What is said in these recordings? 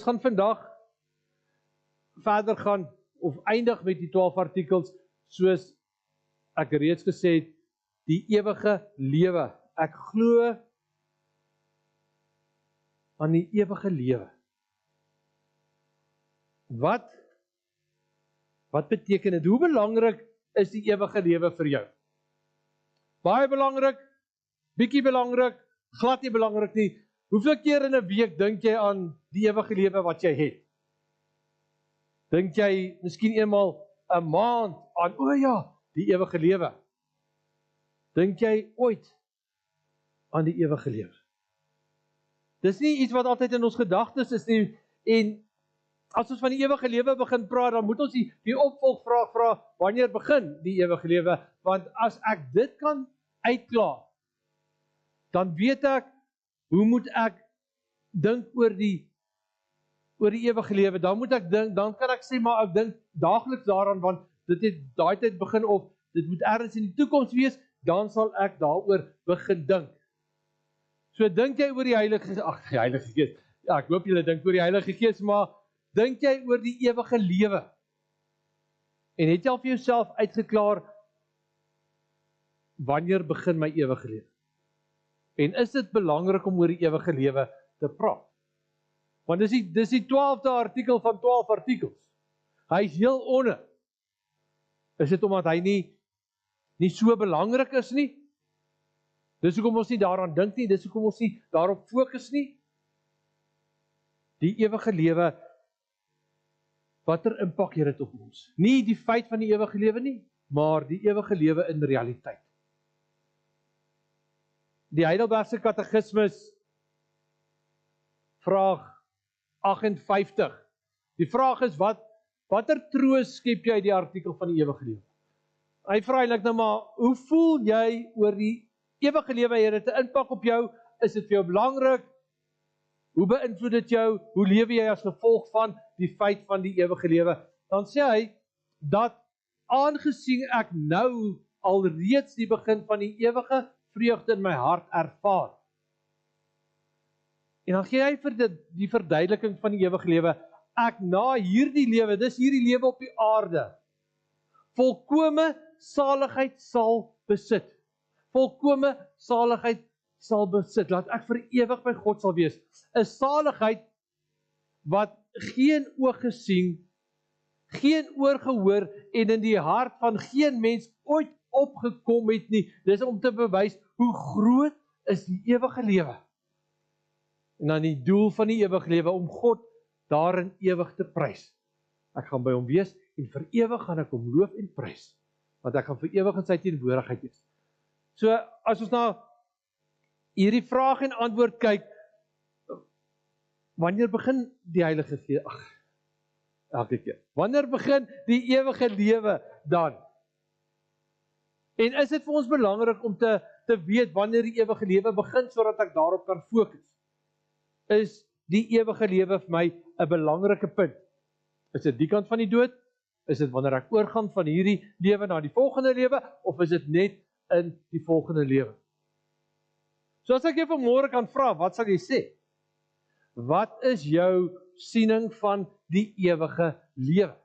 Ons gaan vandag verder gaan, of eindig met die 12 artikels, soos ek reeds gesê het, die ewige lewe. Ek glo aan die ewige lewe. Wat beteken dit? Hoe belangrik is die ewige lewe vir jou? Baie belangrik, bietjie belangrik, glad nie belangrik nie. Hoeveel keer in 'n week dink jy aan die ewige lewe wat jy het? Dink jy miskien eenmal 'n maand aan, o ja, die ewige lewe? Dink jy ooit aan die ewige lewe? Dis nie iets wat altyd in ons gedagtes is nie, en as ons van die ewige lewe begin praat, dan moet ons die opvolgvraag vra, wanneer begin die ewige lewe? Want as ek dit kan uitklaar, dan weet ek, hoe moet ek dink oor die ewige lewe? Dan moet ek dink, dan kan ek sê, maar ek dink daagliks daaraan, want dit het daai tyd begin, of dit moet ergens in die toekoms wees, dan sal ek daaroor begin dink. So dink jy oor die Heilige Gees, ja, ek hoop julle dink oor die Heilige Gees, maar dink jy oor die ewige lewe? En het jy al vir jouself uitgeklaar, wanneer begin my ewige lewe? En is dit belangrik om oor die ewige lewe te praat? Want dis die 12de artikel van 12 artikels. Hy is heel onder. Is dit omdat hy nie so belangrik is nie? Dis hoekom ons nie daaraan dink nie, dis hoekom ons nie daarop fokus nie? Die ewige lewe, watter impak het dit op ons? Nie die feit van die ewige lewe nie, maar die ewige lewe in realiteit. Die Heidelbergse Katekismus, vraag 58. Die vraag is, watter troos skep jy uit die artikel van die ewige lewe? Hy vra eintlik nou maar, hoe voel jy oor die ewige lewe? Het dit 'n impak op jou? Is dit vir jou belangrik? Hoe beïnvloed dit jou? Hoe lewe jy as gevolg van die feit van die ewige lewe? Dan sê hy, dat aangesien ek nou alreeds die begin van die ewige vreugde in my hart ervaar. En dan gee hy vir die verduideliking van die ewige lewe, ek na hierdie lewe, dis hierdie lewe op die aarde, volkome saligheid sal besit. Volkome saligheid sal besit, laat ek vir ewig by God sal wees. 'n Saligheid wat geen oog gesien, geen oor gehoor, en in die hart van geen mens ooit opgekom het nie. Dis om te bewys hoe groot is die ewige lewe. En dan die doel van die ewige lewe, om God daarin ewig te prys. Ek gaan by hom wees, en vir ewig gaan ek hom loof en prys, want ek gaan vir ewig in sy teenwoordigheid wees. So, as ons na hierdie vraag en antwoord kyk, wanneer begin die Heilige Gees? Elke keer. Wanneer begin die ewige lewe dan? En is dit vir ons belangrik om te weet wanneer die ewige lewe begin, sodat ek daarop kan fokus? Is die ewige lewe vir my 'n belangrike punt? Is dit die kant van die dood? Is dit wanneer ek oorgaan van hierdie lewe na die volgende lewe? Of is dit net in die volgende lewe? So as ek jou vanmôre kan vra, wat sal jy sê? Wat is jou siening van die ewige lewe?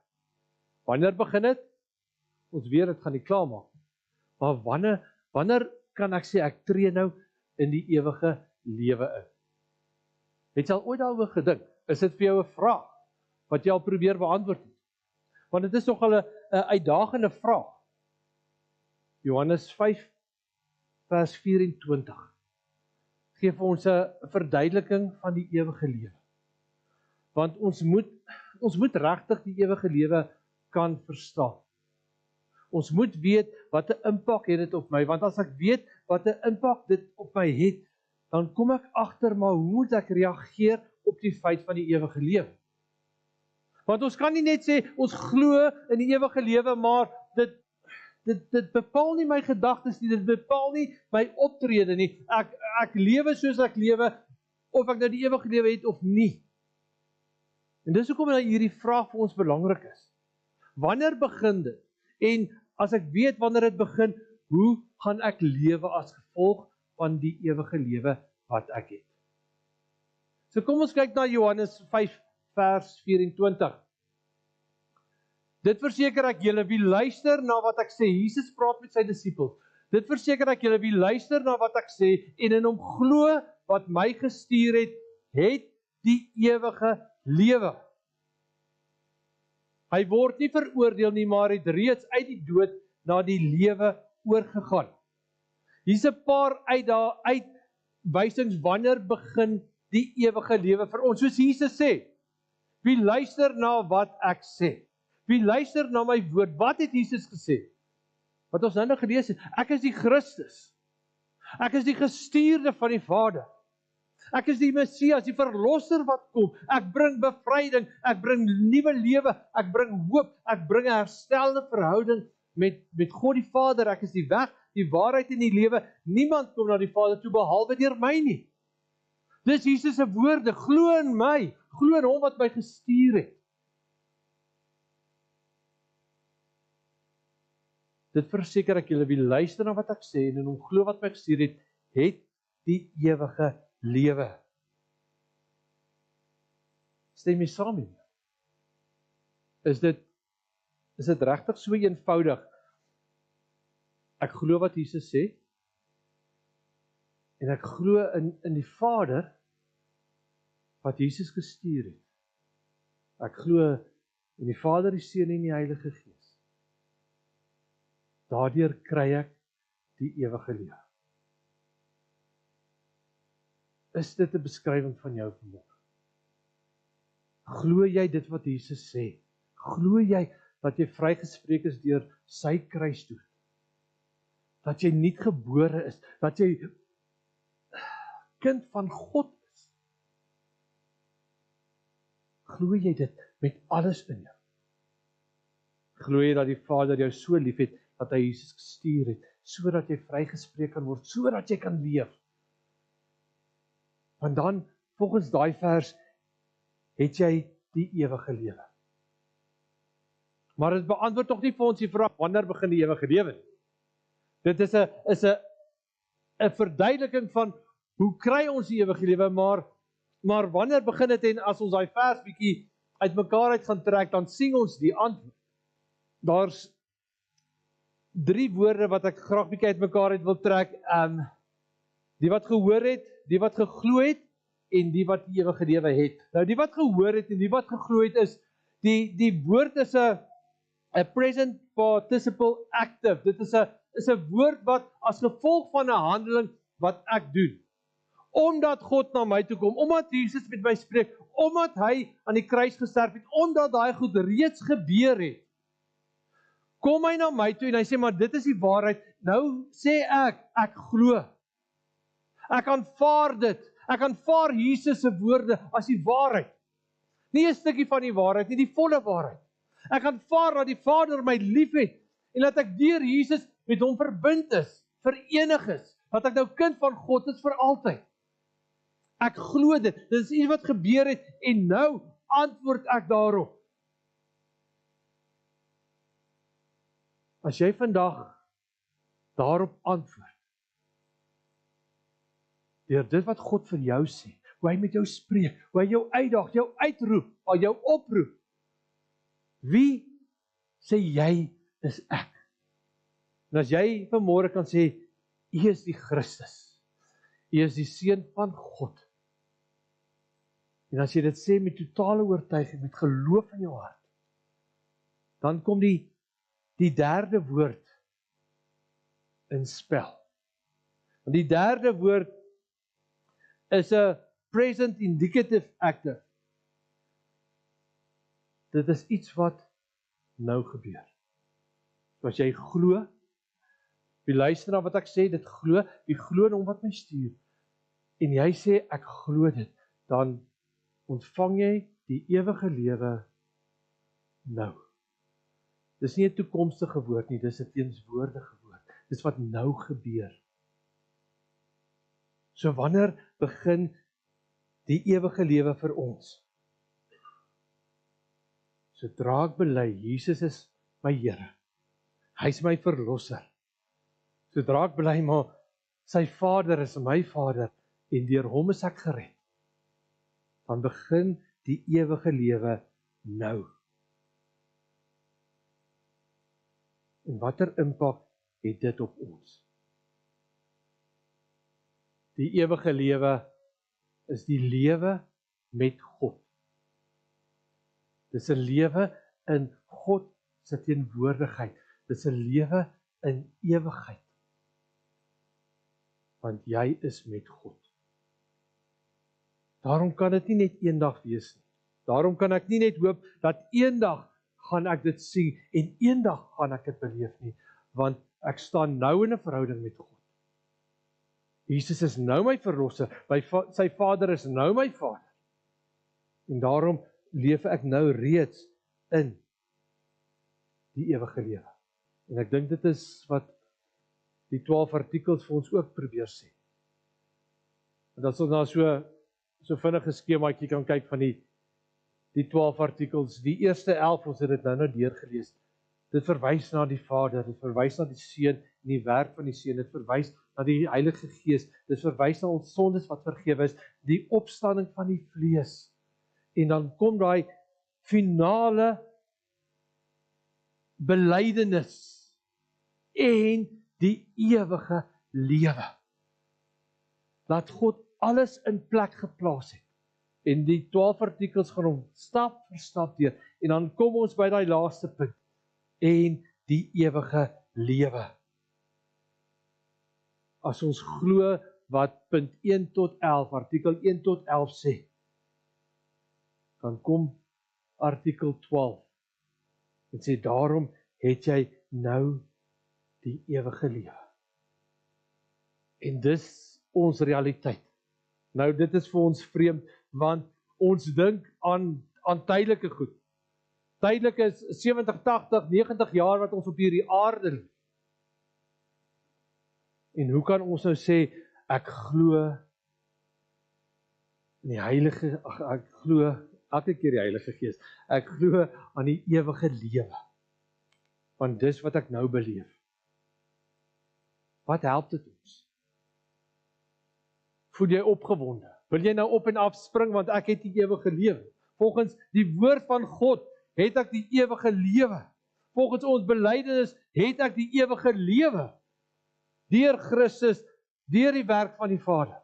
Wanneer begin dit? Ons weet dit gaan nie klaar maak. Maar wanneer kan ek sê, ek tree nou in die ewige lewe in? Het jy al ooit daaroor gedink? Is dit vir jou 'n vraag wat jy al probeer beantwoord het? Want dit is nogal 'n uitdagende vraag. Johannes 5 vers 24 gee vir ons 'n verduideliking van die ewige lewe. Want ons moet regtig die ewige lewe kan verstaan. Ons moet weet wat 'n impak het dit op my, want as ek weet wat 'n impak dit op my het, dan kom ek agter, maar hoe moet ek reageer op die feit van die ewige lewe? Want ons kan nie net sê, ons glo in die ewige lewe, maar dit bepaal nie my gedagtes nie, dit bepaal nie my optrede nie. Ek lewe soos ek lewe, of ek nou die ewige lewe het of nie. En dis hoekom hierdie vraag vir ons belangrik is. Wanneer begin dit? En as ek weet wanneer dit begin, hoe gaan ek lewe as gevolg van die ewige lewe wat ek het? So kom ons kyk na Johannes 5 vers 24. Dit verseker ek julle wie luister na wat ek sê. Jesus praat met sy disippels. Dit verseker ek julle wie luister na wat ek sê en in hom glo wat my gestuur het die ewige lewe. Hy word nie veroordeel nie, maar het reeds uit die dood na die lewe oorgegaan. Hier's 'n paar uitwysings wanneer begin die ewige lewe vir ons. Soos Jesus sê, wie luister na wat ek sê? Wie luister na my woord? Wat het Jesus gesê? Wat ons nou gelees het, ek is die Christus. Ek is die gestuurde van die Vader. Ek is die Messias, die verlosser wat kom. Ek bring bevryding, ek bring nuwe lewe, ek bring hoop, ek bring 'n herstelde verhouding met God die Vader. Ek is die weg, die waarheid en die lewe. Niemand kom na die Vader toe behalwe deur my nie. Dis Jesus se woorde, glo in my, glo in hom wat my gestuur het. Dit verseker ek julle wie luister na wat ek sê en in hom glo wat my gestuur het die ewige lewe. Stem jy saam met my? Is dit regtig so eenvoudig? Ek glo wat Jesus sê en ek glo in die Vader wat Jesus gestuur het. Ek glo in die Vader, die Seun en die Heilige Gees. Daardeur kry ek die ewige lewe. Is dit 'n beskrywing van jou vanmôre? Glo jy dit wat Jesus sê? Glo jy dat jy vrygespreek is deur sy kruisdood? Dat jy nuut gebore is, dat jy kind van God is? Glo jy dit met alles in jou? Glo jy dat die Vader jou so liefhet dat hy Jesus gestuur het, sodat jy vrygespreek kan word, sodat jy kan leef? Want dan, volgens daai vers, het jy die ewige lewe. Maar dit beantwoord tog nie vir ons die vraag, wanneer begin die ewige lewe nie? Dit is 'n verduideliking van, hoe kry ons die ewige lewe, maar wanneer begin dit, en as ons daai vers bietjie uitmekaar uit gaan trek, dan sien ons die antwoord. Daar's 3 woorde wat ek graag bietjie uitmekaar uit wil trek, die wat gehoor het, die wat geglo het, en die wat die ewige lewe het. Nou die wat gehoor het en die wat geglo het is, die woord is 'n present participle active. Dit is 'n woord wat as gevolg van 'n handeling wat ek doen. Omdat God na my toe kom, omdat Jesus met my spreek, omdat hy aan die kruis gesterf het, omdat daai goed reeds gebeur het, kom hy na my toe en hy sê, maar dit is die waarheid. Nou sê ek glo. Ek aanvaar dit. Ek aanvaar Jesus se woorde as die waarheid. Nie 'n stukkie van die waarheid nie, die volle waarheid. Ek aanvaar dat die Vader my liefhet en dat ek deur Jesus met hom verbind is, verenig is, dat ek nou kind van God is vir altyd. Ek glo dit. Dit is iets wat gebeur het en nou antwoord ek daarop. As jy vandag daarop antwoord, deur dit wat God vir jou sê, hoe hy met jou spreek, hoe hy jou uitdaag, jou uitroep, al jou oproep, wie sê jy is ek? En as jy vanmôre kan sê, U is die Christus, U is die Seun van God, en as jy dit sê met totale oortuiging, met geloof in jou hart, dan kom die derde woord in spel. Want die derde woord is 'n present indicative active. Dit is iets wat nou gebeur. So as jy glo, wie luister na wat ek sê, dit glo, wie glo in hom wat my stuur, en jy sê ek glo dit, dan ontvang jy die ewige lewe nou. Dis nie 'n toekomstige woord nie, dis 'n teenswoordige woord. Dis wat nou gebeur. So wanneer begin die ewige lewe vir ons? Sodra ek bely, Jesus is my Here. Hy is my verlosser. Sodra ek bely, maar sy Vader is my Vader en deur hom is ek gered. Dan begin die ewige lewe nou. En watter impak het dit op ons? Die ewige lewe is die lewe met God. Dis 'n lewe in God se teenwoordigheid. Dis 'n lewe in ewigheid. Want jy is met God. Daarom kan dit nie net eendag wees nie. Daarom kan ek nie net hoop dat eendag gaan ek dit sien en eendag gaan ek dit beleef nie, want ek staan nou in 'n verhouding met God. Jesus is nou my verlosser, sy Vader is nou my Vader. En daarom leef ek nou reeds in die ewige lewe. En ek dink dit is wat die 12 artikels vir ons ook probeer sê. En dat ons nou so vinnige skemaatjie kan kyk van die 12 artikels. Die eerste 11, ons het dit nou deurgelees. Dit verwys na die Vader, dit verwys na die Seun en die werk van die Seun, dit verwys na die Heilige Gees, dit verwys na ons sondes wat vergewe is, die opstanding van die vlees. En dan kom daai finale belydenis en die ewige lewe. Laat God alles in plek geplaas het. En die 12 artikels gaan hom stap vir stap deur. En dan kom ons by daai laaste punt. En die ewige lewe. As ons glo wat punt 1 tot 11, artikel 1 tot 11 sê, dan kom artikel 12 en sê daarom het jy nou die ewige lewe. En dis ons realiteit. Nou dit is vir ons vreemd, want ons dink aan tydelike goed. Tydelik is 70, 80, 90 jaar wat ons op hierdie aarde leef. En hoe kan ons nou sê, ek glo in die Heilige, ek glo elke keer die Heilige Gees, ek glo aan die ewige lewe. Want dis wat ek nou beleef. Wat help dit ons? Voel jy opgewonde? Wil jy nou op en af spring want ek het die ewige lewe? Volgens die woord van God het ek die ewige lewe. Volgens ons belydenis het ek die ewige lewe. Deur Christus, deur die werk van die Vader.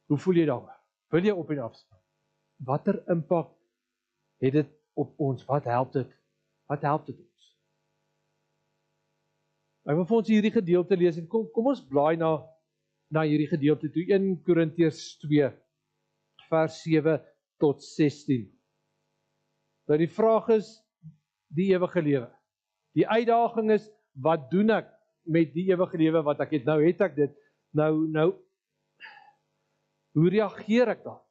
Hoe voel jy daaroor? Wil jy op en af spring? Watter impak het dit op ons? Wat help dit? Wat help dit ons? Ek wil vir ons hierdie gedeelte lees en kom ons blaai na hierdie gedeelte toe, 1 Korintiërs 2 vers 7 tot 16. Nou die vraag is die ewige lewe. Die uitdaging is, wat doen ek met die ewige lewe wat ek het? Nou het ek dit. Nou hoe reageer ek dan?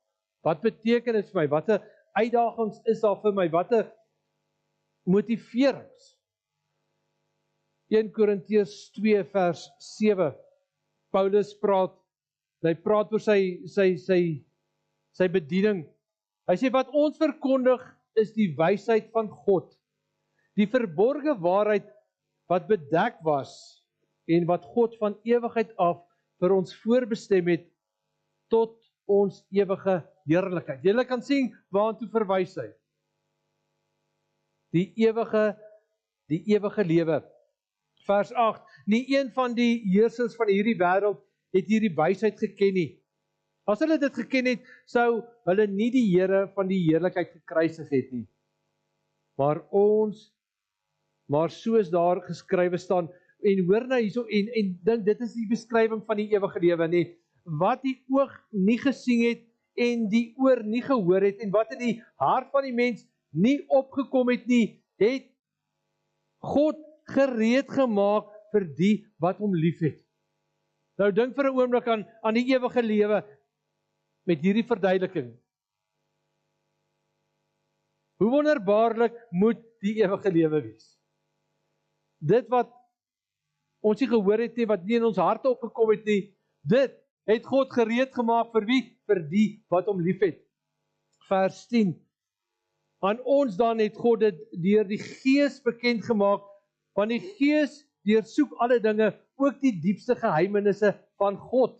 Wat beteken dit vir my? Watter uitdagings is daar vir my? Watter motiverings? 1 Korintiërs 2 vers 7. Paulus praat oor sy bediening. Hy sê wat ons verkondig is die wysheid van God. Die verborge waarheid wat bedek was en wat God van ewigheid af vir ons voorbestem het tot ons ewige heerlikheid. Julle kan sien waartoe verwys hy. Die ewige lewe. Vers 8. Nie een van die heersers van hierdie wêreld het hierdie wysheid geken nie. As hulle dit geken het, sou hulle nie die Here van die heerlikheid gekruisig het nie. Maar soos daar geskrywe staan, en hoor nou hierso, en dink dit is die beskrywing van die ewige lewe nie. Wat die oog nie gesien het, en die oor nie gehoor het, en wat in die hart van die mens nie opgekom het nie, het God gereed gemaak vir die wat hom liefhet. Nou dink vir 'n oomblik aan die ewige lewe met hierdie verduideliking. Hoe wonderbaarlik moet die ewige lewe wees? Dit wat ons nie gehoor het nie, wat nie in ons harte opgekom het nie, dit het God gereed gemaak vir wie? Vir die wat hom liefhet. Vers 10. Aan ons dan het God dit deur die Gees bekend gemaak, want die Gees deursoek alle dinge, ook die diepste geheimenisse van God.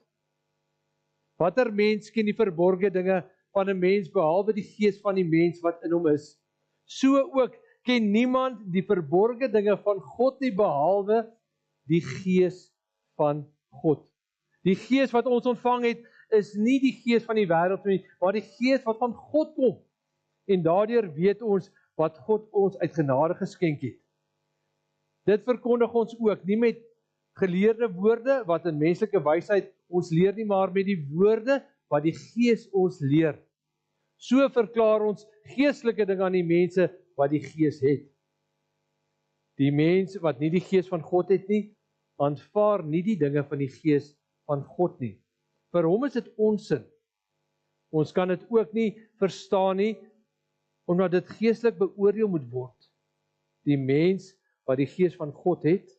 Watter mens ken die verborgde dinge van 'n mens behalwe die gees van die mens wat in hom is. So ook ken niemand die verborgde dinge van God nie behalwe die gees van God. Die gees wat ons ontvang het, is nie die gees van die wêreld nie, maar die gees wat van God kom. En daardeur weet ons wat God ons uit genade geskenk het. Dit verkondig ons ook, nie met geleerde woorde, wat in menslike wysheid ons leer nie, maar met die woorde wat die Gees ons leer. So verklaar ons geestelike dinge aan die mense wat die Gees het. Die mens wat nie die Gees van God het nie, aanvaar nie die dinge van die Gees van God nie. Vir hom is dit onsin. Ons kan dit ook nie verstaan nie, omdat dit geestelik beoordeel moet word. Die mens wat die Gees van God het,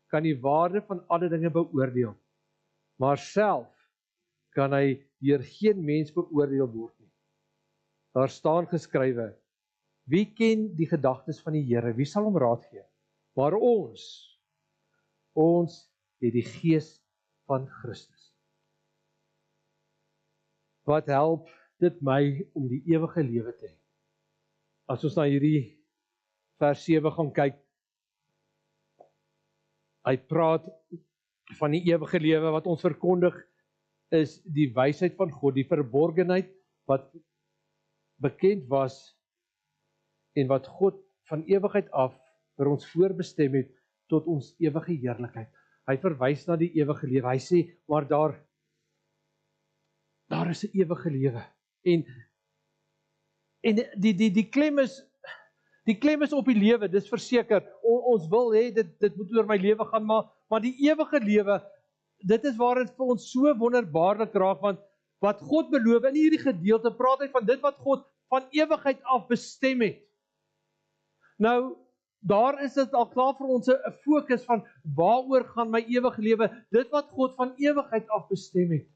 kan die waarde van alle dinge beoordeel, maar self kan hy deur geen mens beoordeel word nie. Daar staan geskrywe, wie ken die gedagtes van die Here, wie sal hom raad gee? Maar ons het die Gees van Christus. Wat help dit my om die ewige lewe te hê? As ons na hierdie vers 7 gaan kyk, hy praat van die ewige lewe wat ons verkondig is die wysheid van God, die verborgenheid wat bekend was en wat God van ewigheid af vir ons voorbestem het tot ons ewige heerlikheid. Hy verwys na die ewige lewe. Hy sê, maar daar is 'n ewige lewe. En die klem is op die lewe, dis verseker. Ons wil hê dit moet oor my lewe gaan, maar die ewige lewe, dit is waar dit vir ons so wonderbaarlik raak, want wat God beloof in hierdie gedeelte praat hy van dit wat God van ewigheid af bestem het. Nou, daar is dit al klaar vir ons 'n fokus van waaroor gaan my ewige lewe, dit wat God van ewigheid af bestem het.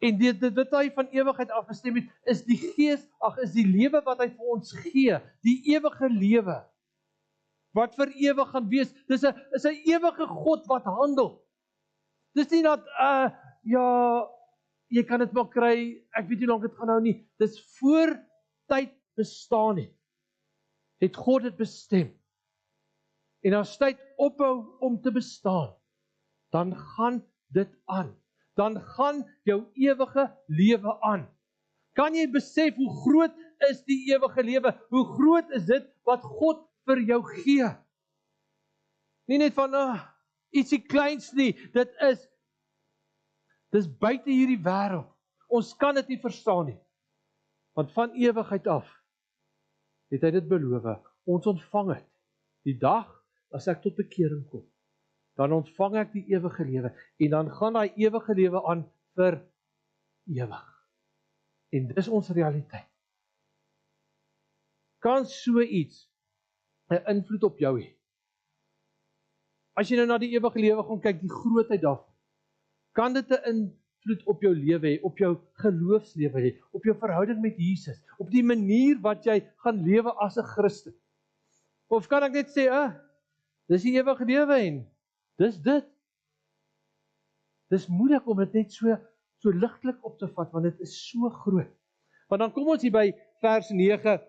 En dit wat hy van ewigheid af bestem het, is die gees, is die lewe wat hy vir ons gee, die ewige lewe, wat vir ewig gaan wees. Dis 'n ewige God wat handel. Dis nie dat, jy kan dit maar kry, ek weet nie hoe lank dit gaan hou nie. Dis voor tyd bestaan het God dit bestem. En as tyd ophou om te bestaan, dan gaan dit aan. Dan gaan jou ewige lewe aan. Kan jy besef hoe groot is die ewige lewe? Hoe groot is dit wat God vir jou gee? Nie net van ietsie kleins nie, dis buite hierdie wêreld. Ons kan dit nie verstaan nie. Want van ewigheid af het hy dit beloof. Ons ontvang het. Die dag as ek tot bekering kom, dan ontvang ek die ewige lewe en dan gaan daai ewige lewe aan vir ewig. En dis ons realiteit. Kan so iets 'n invloed op jou hê? As jy nou na die ewige lewe gaan kyk, die grootheid daarvan, kan dit 'n invloed op jou lewe hê, op jou geloofslewe hê, op jou verhouding met Jesus, op die manier wat jy gaan lewe as 'n Christen? Of kan ek net sê, dis die ewige lewe en dis dit. Dis moeilik om dit net so ligtelik op te vat, want dit is so groot. Want dan kom ons hier by vers 9,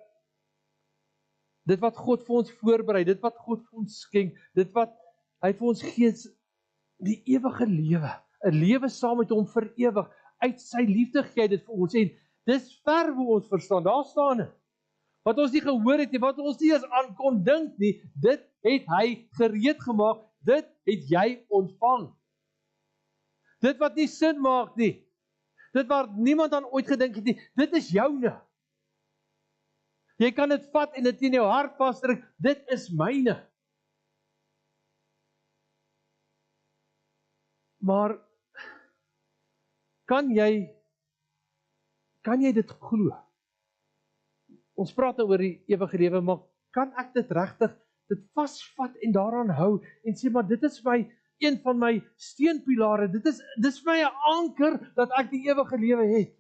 dit wat God vir ons voorberei, dit wat God vir ons skenk, dit wat hy vir ons gee, die ewige lewe, 'n lewe saam met hom vir ewig, uit sy liefde gee hy dit vir ons, en dis ver hoe ons verstaan, daar staan dit, wat ons nie gehoor het nie, wat ons nie eens aan kon dink nie, dit het hy gereed gemaak, dit het jy ontvang. Dit wat nie sin maak nie, dit wat niemand aan ooit gedink het nie, dit is joune. Jy kan dit vat en dit in jou hart vasdruk, dit is myne. Maar kan jy dit glo? Ons praat oor die ewige lewe, maar kan ek dit regtig dit vasvat en daaraan hou en sê, maar dit is een van my steunpilare, dis my 'n anker dat ek die ewige lewe het.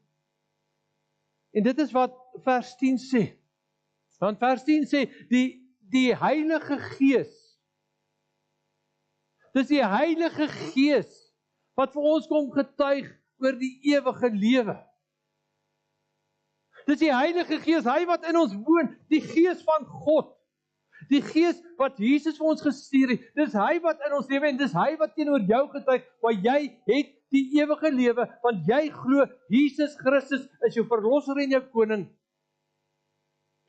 En dit is wat vers 10 sê. Want vers 10 sê, die Heilige Gees, dis die Heilige Gees wat vir ons kom getuig oor die ewige lewe. Dis die Heilige Gees, hy wat in ons woon, die Gees van God. Die Gees wat Jesus vir ons gestuur het, dis hy wat in ons lewe en dis hy wat teenoor jou getuig, maar jy het die ewige lewe, want jy glo Jesus Christus is jou verlosser en jou koning.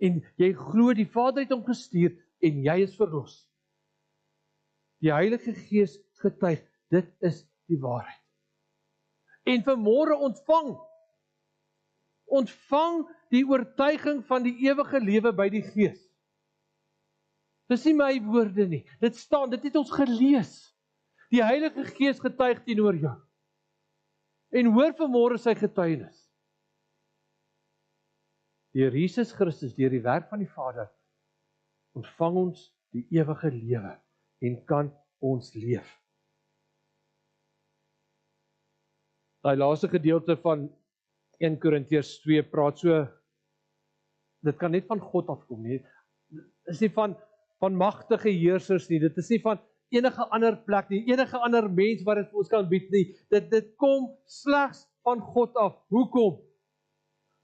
En jy glo die Vader het hom gestuur en jy is verlos. Die Heilige Gees getuig, dit is die waarheid. En vanmôre ontvang die oortuiging van die ewige lewe by die Gees. Dis nie my woorde nie, dit het ons gelees. Die Heilige Gees getuig teenoor jou. En hoor vanmôre sy getuienis. Deur Jesus Christus, deur die werk van die Vader, ontvang ons die ewige lewe en kan ons leef. Daai laaste gedeelte van 1 Korintiërs 2 praat so, dit kan net van God afkom nie. Dit is nie van magtige heersers nie, dit is nie van enige ander plek nie, enige ander mens wat dit vir ons kan bied nie. Dit kom slegs van God af. Hoekom?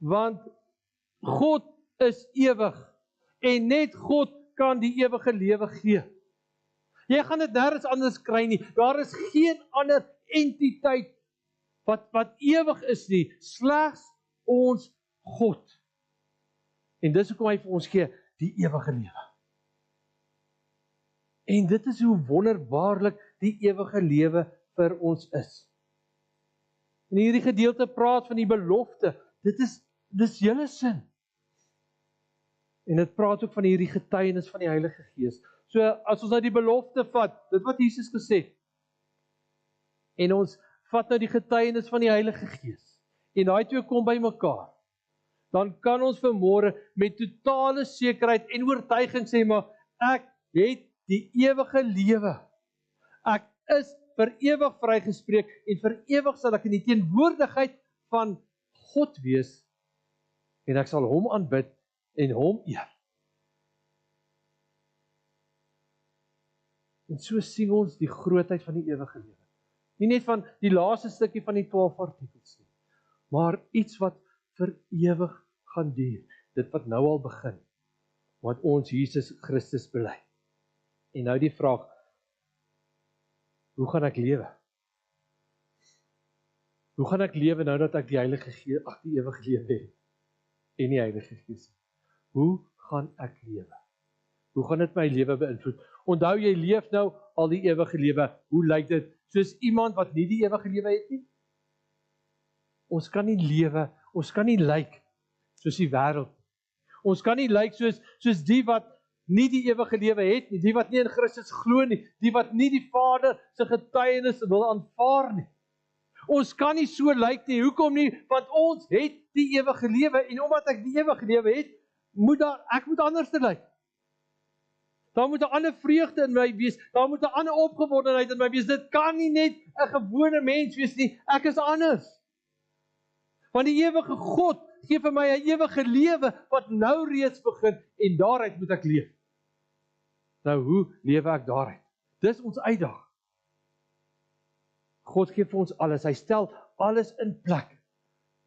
Want God is ewig en net God kan die ewige lewe gee. Jy gaan dit nêrens anders kry nie. Daar is geen ander entiteit wat ewig is nie, slegs ons God. En dis hoekom hy vir ons gee die ewige lewe. En dit is hoe wonderbaarlik die ewige lewe vir ons is. En hierdie gedeelte praat van die belofte. Dis julle sin. En dit praat ook van hierdie getuienis van die Heilige Gees. So as ons nou die belofte vat, dit wat Jesus gesê het, en ons vat nou die getuienis van die Heilige Gees, en daai twee kom by mekaar, dan kan ons vanmôre met totale sekerheid en oortuiging sê, maar ek het die ewige lewe. Ek is vir ewig vrygespreek en vir ewig sal ek in die teenwoordigheid van God wees en ek sal hom aanbid en hom eer. En so sien ons die grootheid van die ewige lewe. Nie net van die laaste stukkie van die 12 artikels nie, maar iets wat vir ewig gaan duur. Dit wat nou al begin, wat ons Jesus Christus bely. En nou die vraag, hoe gaan ek lewe? Hoe gaan ek lewe nou dat ek die Heilige Gees, die ewige lewe het? En die Heilige Gees. Hoe gaan ek lewe? Hoe gaan dit my lewe beïnvloed? Onthou jy leef nou al die ewige lewe. Hoe lyk dit? Soos iemand wat nie die ewige lewe het nie? Ons kan nie lewe, ons kan nie lyk soos die wêreld. Ons kan nie lyk soos die wat nie die ewige lewe het nie, die wat nie in Christus glo nie, die wat nie die Vader se getuienis wil aanvaar nie. Ons kan nie so lyk nie, hoekom nie? Want ons het die ewige lewe, en omdat ek die ewige lewe het, ek moet anders te lyk. Daar moet 'n ander vreugde in my wees, daar moet 'n ander opgewondenheid in my wees, dit kan nie net 'n gewone mens wees nie, ek is anders. Want die ewige God gee vir my 'n ewige lewe, wat nou reeds begin, en daaruit moet ek leef. Nou, hoe lewe ek daaruit? Dis ons uitdaging. God gee vir ons alles, hy stel alles in plek.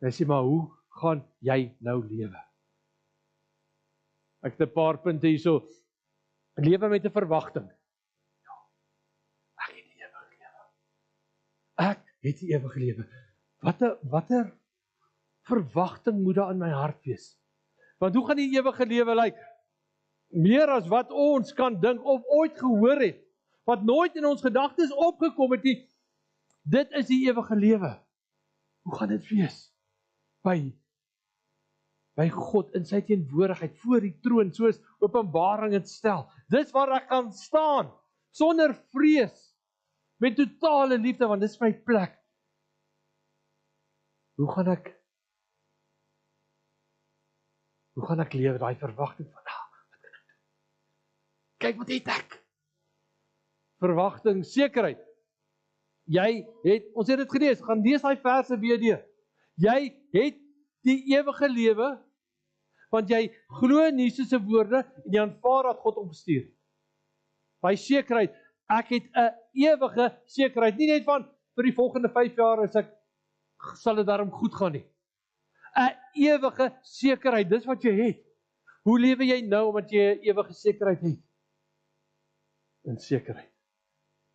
Hy sê, maar hoe gaan jy nou lewe? Ek het 'n paar punte hierso. Lewe met 'n verwagting. Ja, ek het die ewige lewe. Ek het die ewige lewe. Watter verwagting moet daar in my hart wees? Want hoe gaan die ewige lewe lyk? Meer as wat ons kan dink of ooit gehoor het, wat nooit in ons gedagtes opgekom het nie. Dit is die ewige lewe. Hoe gaan dit wees? By God in sy teenwoordigheid voor die troon, soos Openbaring het stel. Dis waar ek kan staan, sonder vrees, met totale liefde, want dis my plek. Hoe gaan ek lewe, daai verwagting van, wat kan ek doen? Kyk wat het ek? Verwagting, sekerheid. Ons het dit gelees, gaan lees daai verse weer. Jy het die ewige lewe, want jy glo in Jesus se woorde, en jy aanvaar dat God hom gestuur het. By sekerheid, ek het 'n ewige sekerheid, nie net van vir die volgende 5 jaar sal dit daarom goed gaan nie. 'n ewige sekerheid, dis wat jy het. Hoe lewe jy nou omdat jy 'n ewige sekerheid het? In sekerheid.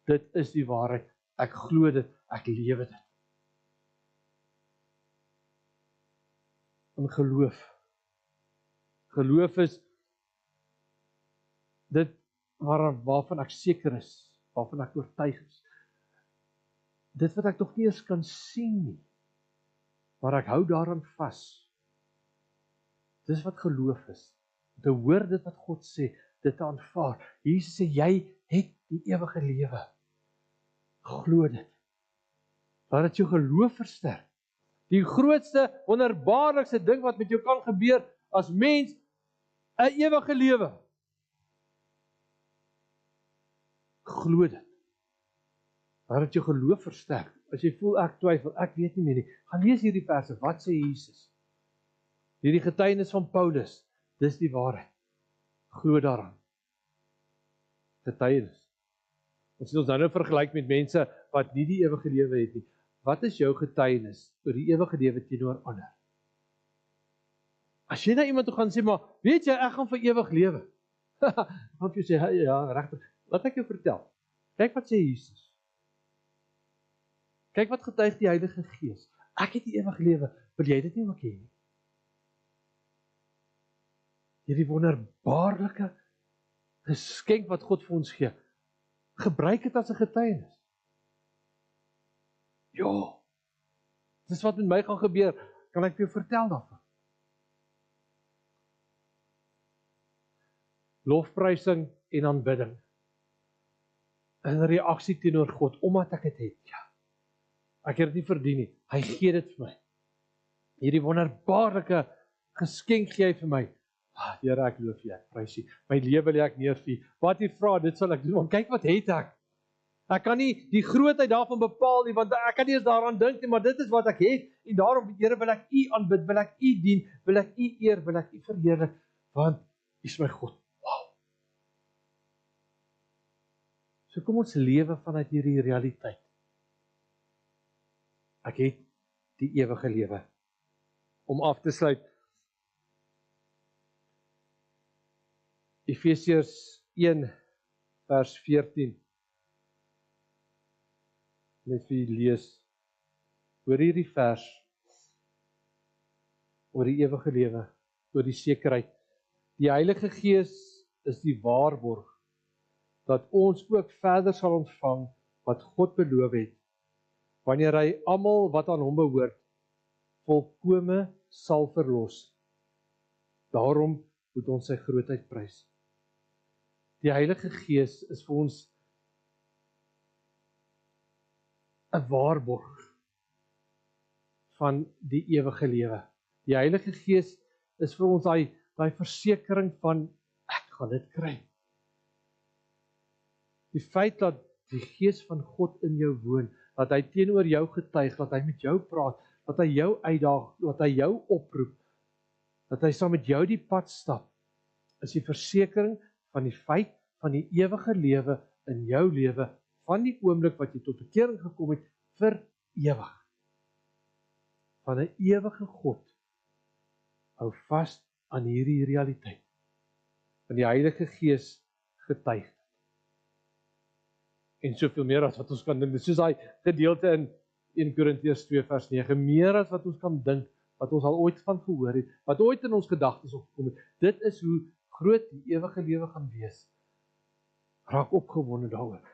Dit is die waarheid. Ek glo dit, ek lewe dit. In geloof. Geloof is dit waarvan ek seker is, waarvan ek oortuig is. Dit wat ek nog nie eens kan sien nie, maar ek hou daaraan vas. Dis wat geloof is. Te hoor dit wat God sê, dit te aanvaar. Jesus sê, jy het die ewige lewe. Glo dit. Laat dit jou geloof versterk. Die grootste, wonderbaarlikste ding wat met jou kan gebeur as mens, 'n ewige lewe. Glo dit. Laat dit jou geloof versterk. As jy voel ek twyfel, ek weet nie meer nie, gaan lees hierdie verse. Wat sê Jesus? Hierdie getuienis van Paulus, dis die waarheid. Glo daaraan. Getuienis. Ons het ons nou vergelyk met mense wat nie die ewige lewe het nie. Wat is jou getuienis oor die ewige lewe teenoor ander? As jy na iemand toe gaan sê, maar weet jy, ek gaan vir ewig lewe. Dan jy sê, ja, regtig. Laat ek jou vertel. Kyk wat sê Jesus. Kyk wat getuig die Heilige Gees. Ek het die ewige lewe. Wil jy dit nie ook hê nie? Hierdie wonderbaarlike geskenk wat God vir ons gee. Gebruik dit as 'n getuienis. Ja, dis wat met my gaan gebeur, kan ek vir jou vertel daarvan. Lofprysing en aanbidding. In reaksie teenoor God, omdat ek dit het, ja. Ek het dit nie verdien nie, hy gee dit vir my. Hierdie wonderbaarlike geskenk gee hy vir my. Here, ek loof U, ek prys U. My lewe lê ek neer vir U. Wat U vra, dit sal ek doen. Want kyk wat het ek. Ek kan nie die grootheid daarvan bepaal nie, want ek kan nie eens daaraan dink nie, maar dit is wat ek het. En daarom, Here, wil ek U aanbid, wil ek U dien, wil ek U eer, wil ek U verheerlik, want U is my God. Wow. So kom ons lewe vanuit hierdie realiteit. Ek het die ewige lewe. Om af te sluit, Efesiërs 1 vers 14. Net vir julle lees. Hoor hierdie vers oor die ewige lewe, oor die sekerheid. Die Heilige Gees is die waarborg dat ons ook verder sal ontvang wat God beloof het, wanneer hy almal wat aan hom behoort volkome sal verlos. Daarom moet ons sy grootheid prys. Die Heilige Gees is vir ons 'n waarborg van die ewige lewe. Die Heilige Gees is vir ons daai versekering van ek gaan dit kry. Die feit dat die Gees van God in jou woon, dat hy teenoor jou getuig, dat hy met jou praat, dat hy jou uitdaag, dat hy jou oproep, dat hy saam met jou die pad stap, is die versekering van die feit van die ewige lewe in jou lewe, van die oomblik wat jy tot bekering gekom het, vir ewig. Van 'n ewige God. Hou vas aan hierdie realiteit. Want die Heilige Gees getuig. En soveel meer as wat ons kan dink. Dis soos daai gedeelte in 1 Korintiërs 2 vers 9. Meer as wat ons kan dink, wat ons al ooit van gehoor het, wat ooit in ons gedagtes opgekom het. Dit is hoe groot die ewige lewe gaan wees. Raak opgewonde daaroor.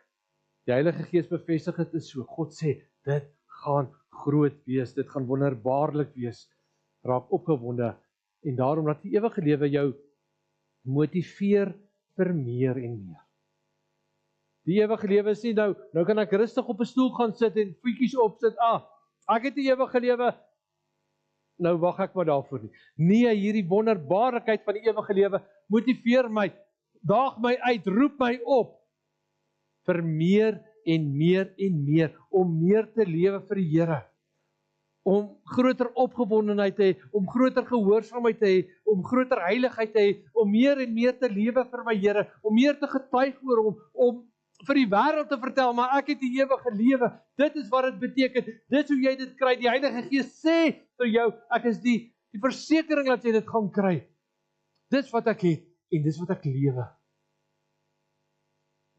Die Heilige Gees bevestig dit is so. God sê, dit gaan groot wees, dit gaan wonderbaarlik wees. Raak opgewonde, en daarom dat die ewige lewe jou motiveer vir meer en meer. Die ewige lewe is nie nou kan ek rustig op 'n stoel gaan sit en voetjies opsit, ek het die ewige lewe, nou wag ek maar daarvoor nie. Nee, hierdie wonderbaarlikheid van die ewige lewe motiveer my, daag my uit, roep my op, vir meer en meer en meer, om meer te lewe vir die Here, om groter opgewondenheid te hê, om groter gehoorsaamheid te hê, om groter heiligheid te hê, om meer en meer te lewe vir my Here, om meer te getuig oor hom, om vir die wêreld te vertel, maar ek het die ewige lewe. Dit is wat dit beteken. Dis hoe jy dit kry. Die Heilige Gees sê vir jou, ek is die versekering dat jy dit gaan kry. Dis wat ek het en dis wat ek lewe.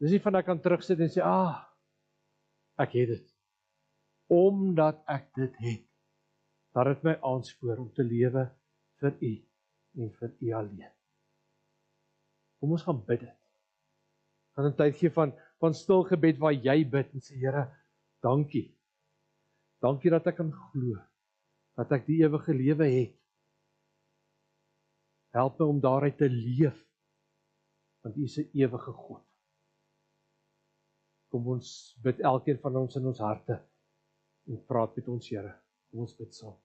Dis nie van ek kan terugsit en sê, ek het dit. Omdat ek dit het, dat dit my aanspoor om te lewe vir U en vir U alleen. Kom ons gaan bid dit. Gaan 'n tyd gee van stil gebed waar jy bid en sê, Here, dankie. Dankie dat ek kan glo, dat ek die ewige lewe het. Help my om daaruit te leef, want U is 'n ewige God. Kom ons bid elkeen van ons in ons harte en praat met ons Here. Kom ons bid saam.